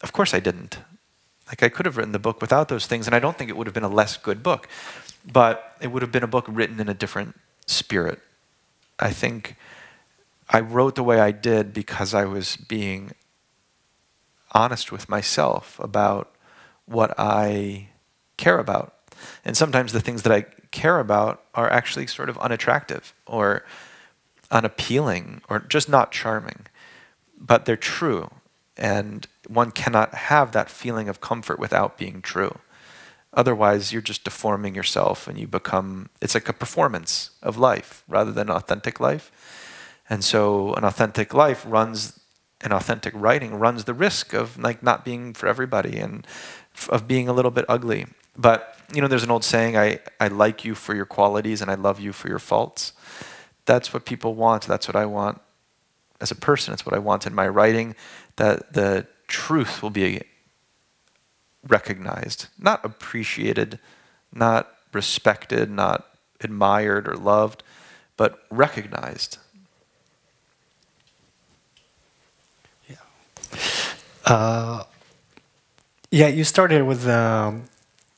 of course I didn't. Like, I could have written the book without those things, and I don't think it would have been a less good book, but it would have been a book written in a different spirit. I think I wrote the way I did because I was being honest with myself about what I care about. And sometimes the things that I care about are actually sort of unattractive or unappealing or just not charming. But they're true. And one cannot have that feeling of comfort without being true. Otherwise, you're just deforming yourself and you become... It's like a performance of life rather than authentic life. And so an authentic life an authentic writing runs the risk of like not being for everybody and of being a little bit ugly. But, you know, there's an old saying, I like you for your qualities and I love you for your faults. That's what people want. That's what I want as a person. It's what I want in my writing, that the truth will be recognized, not appreciated, not respected, not admired or loved, but recognized. Yeah. Yeah, you started with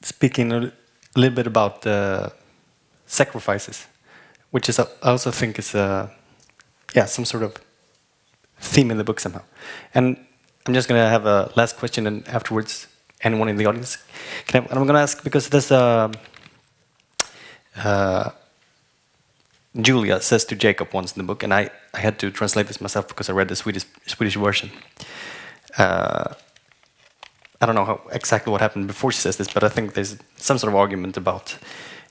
speaking a little bit about sacrifices, which is I also think is some sort of theme in the book somehow. And I'm just gonna have a last question, and afterwards, anyone in the audience can have, I'm gonna ask because there's Julia says to Jacob once in the book, and I had to translate this myself because I read the Swedish version. I don't know exactly what happened before she says this, but I think there's some sort of argument about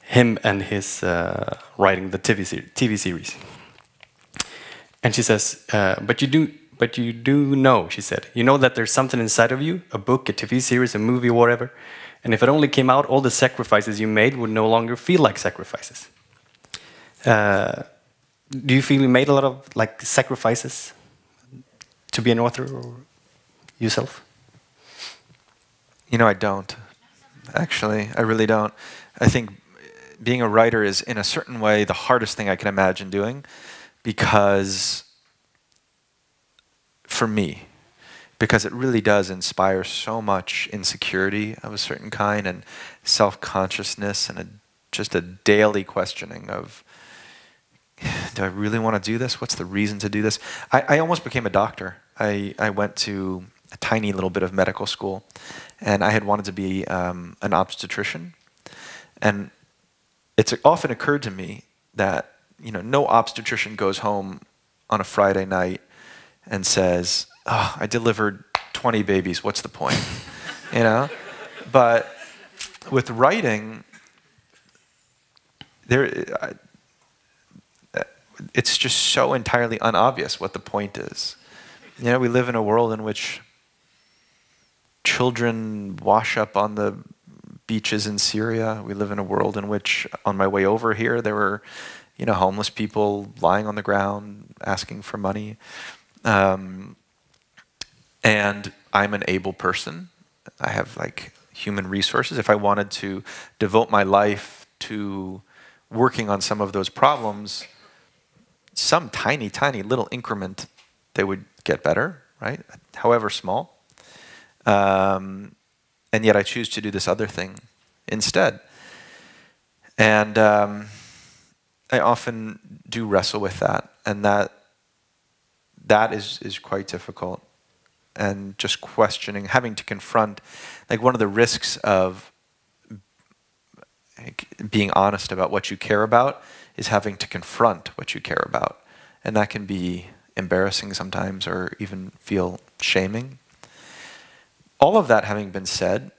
him and his writing the TV series. And she says, but you do know, she said, you know that there's something inside of you, a book, a TV series, a movie, whatever. And if it only came out, all the sacrifices you made would no longer feel like sacrifices. Do you feel you made a lot of like sacrifices to be an author or yourself? You know, I don't. Actually, I really don't. I think being a writer is, in a certain way, the hardest thing I can imagine doing, because, for me, because it really does inspire so much insecurity of a certain kind and self-consciousness and just a daily questioning of, do I really want to do this? What's the reason to do this? I almost became a doctor. I went to a tiny little bit of medical school, and I had wanted to be an obstetrician. And it's often occurred to me that, you know, no obstetrician goes home on a Friday night and says, oh, I delivered 20 babies, what's the point? You know? But with writing, it's just so entirely unobvious what the point is. You know, we live in a world in which children wash up on the beaches in Syria. We live in a world in which, on my way over here, there were, you know, homeless people lying on the ground asking for money. And I'm an able person. I have like human resources. If I wanted to devote my life to working on some of those problems, some tiny, tiny little increment, they would get better, right? However small. And yet I choose to do this other thing instead. And I often do wrestle with that, and that is quite difficult. And just questioning, having to confront, like one of the risks of being honest about what you care about is having to confront what you care about. And that can be embarrassing sometimes, or even feel shaming. All of that having been said,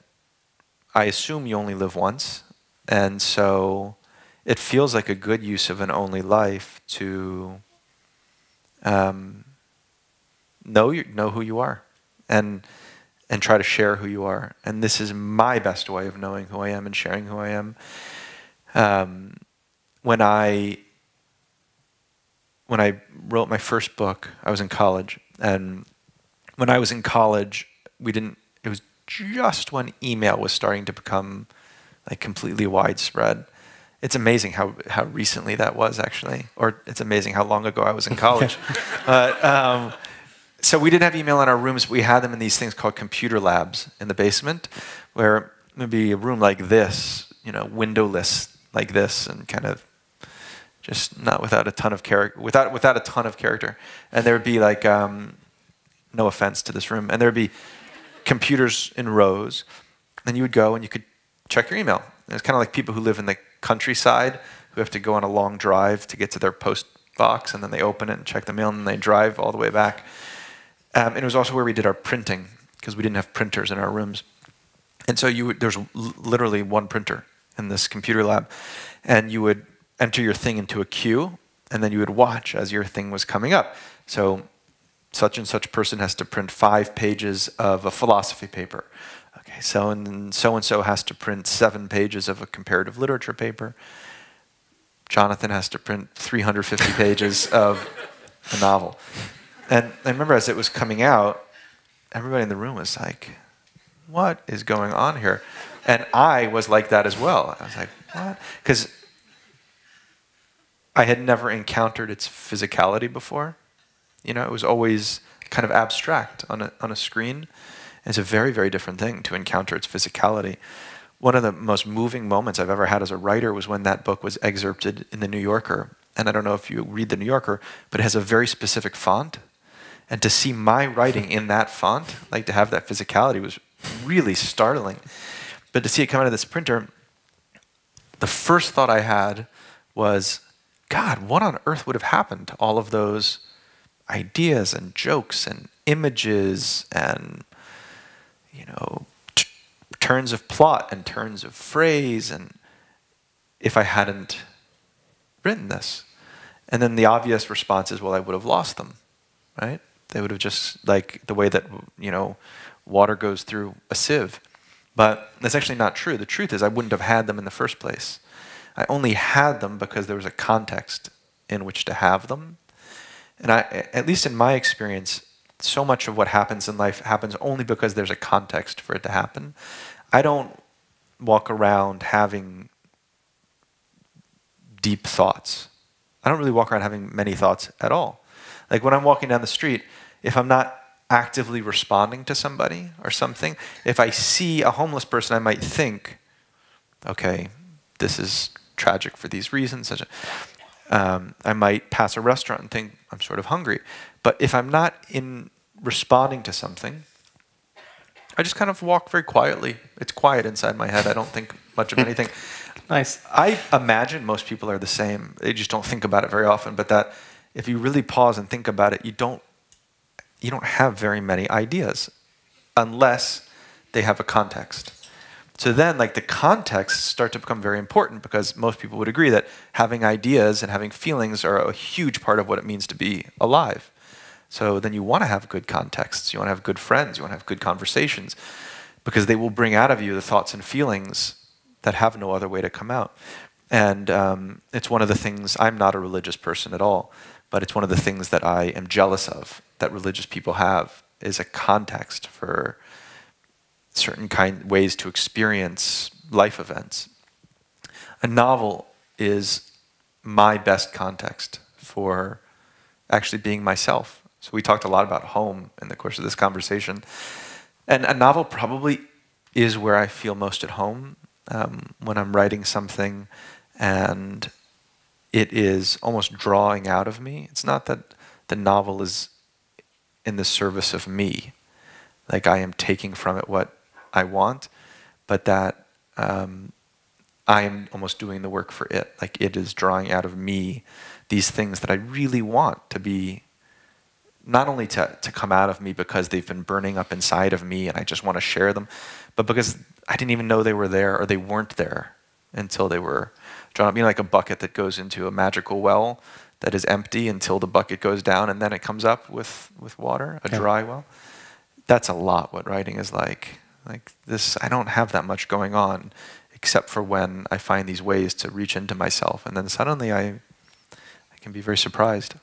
I assume you only live once, and so it feels like a good use of an only life to know who you are, and try to share who you are. And this is my best way of knowing who I am and sharing who I am. When I wrote my first book, I was in college, and when I was in college, it was just when email was starting to become like completely widespread. It's amazing how recently that was, actually, or it's amazing how long ago I was in college. So we didn't have email in our rooms, but we had them in these things called computer labs in the basement, where it would be a room like this, you know, windowless like this, and kind of just not without a ton of character, without a ton of character. And there would be like, no offense to this room, and there would be computers in rows, and you would go and you could check your email. And it's kind of like people who live in the countryside who have to go on a long drive to get to their post box, and then they open it and check the mail, and then they drive all the way back. And it was also where we did our printing, because we didn't have printers in our rooms. And so there's literally one printer in this computer lab, and you would enter your thing into a queue, and then you would watch as your thing was coming up. So such and such person has to print 5 pages of a philosophy paper. Okay, so-and-so has to print 7 pages of a comparative literature paper. Jonathan has to print 350 pages of a novel. And I remember as it was coming out, everybody in the room was like, what is going on here? And I was like that as well. I was like, what? Because I had never encountered its physicality before. You know, it was always kind of abstract on a screen. It's a very, very different thing to encounter its physicality. One of the most moving moments I've ever had as a writer was when that book was excerpted in the New Yorker. And I don't know if you read the New Yorker, but it has a very specific font. And to see my writing in that font, like to have that physicality, was really startling. But to see it come out of this printer, the first thought I had was, God, what on earth would have happened to all of those ideas and jokes and images and, you know, turns of plot and turns of phrase, and if I hadn't written this? And then the obvious response is, well, I would have lost them, right? They would have just, like the way that, you know, water goes through a sieve. But that's actually not true. The truth is I wouldn't have had them in the first place. I only had them because there was a context in which to have them. And at least in my experience, so much of what happens in life happens only because there's a context for it to happen. I don't walk around having deep thoughts. I don't really walk around having many thoughts at all. Like when I'm walking down the street, if I'm not actively responding to somebody or something, if I see a homeless person, I might think, okay, this is tragic for these reasons. I might pass a restaurant and think, I'm sort of hungry. But if I'm not in responding to something, I just kind of walk very quietly. It's quiet inside my head. I don't think much of anything. Nice. I imagine most people are the same. They just don't think about it very often. But that if you really pause and think about it, you don't have very many ideas unless they have a context. So then, like, the contexts start to become very important, because most people would agree that having ideas and having feelings are a huge part of what it means to be alive. So then you want to have good contexts. You want to have good friends. You want to have good conversations, because they will bring out of you the thoughts and feelings that have no other way to come out. And it's one of the things, I'm not a religious person at all, but it's one of the things that I am jealous of that religious people have, is a context for certain ways to experience life events. A novel is my best context for actually being myself. So we talked a lot about home in the course of this conversation. And a novel probably is where I feel most at home, when I'm writing something and it is almost drawing out of me. It's not that the novel is in the service of me, like I am taking from it what I want, but that I am almost doing the work for it. Like it is drawing out of me these things that I really want to be, not only to come out of me because they've been burning up inside of me and I just want to share them, but because I didn't even know they were there, or they weren't there until they were drawn up. You know, like a bucket that goes into a magical well that is empty until the bucket goes down and then it comes up with water, a dry well. That's a lot what writing is like. Like this, I don't have that much going on, except for when I find these ways to reach into myself, and then suddenly I can be very surprised.